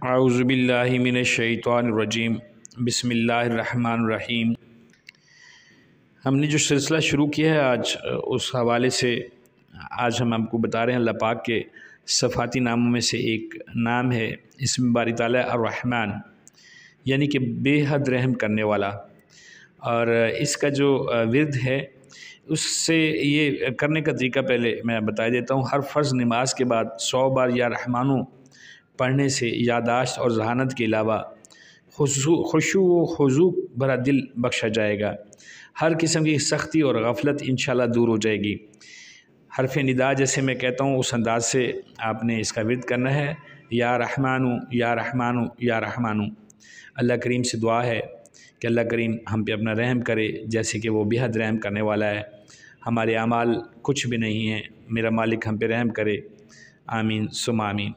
औज़ुबिल्लाहि मिनश्शैतानिर्रजीम बिस्मिल्लाहिर्रहमानिर्रहीम। हमने जो सिलसिला शुरू किया है आज, उस हवाले से आज हम आपको बता रहे हैं अल्लाह पाक के सफ़ाती नामों में से एक नाम है इस्म बारी ताला अर्रहमान, यानी कि बेहद रहम करने वाला। और इसका जो विर्द है उससे ये करने का तरीका पहले मैं बता देता हूँ। हर फ़र्ज़ नमाज के बाद 100 बार या रहमानो पढ़ने से यादाश्त और जहानत के अलावा खुशू व खुजू भरा दिल बख्शा जाएगा। हर किस्म की सख्ती और गफलत इंशाल्लाह दूर हो जाएगी। हरफ निदा जैसे मैं कहता हूँ उस अंदाज से आपने इसका विर्द करना है, या रहमानु या रहमानु या रहमानु। अल्लाह करीम से दुआ है कि अल्लाह करीम हम पे अपना रहम करे, जैसे कि वो बेहद रहम करने वाला है। हमारे अमाल कुछ भी नहीं है, मेरा मालिक हम पे रहम करे। आमीन सुम आमीन।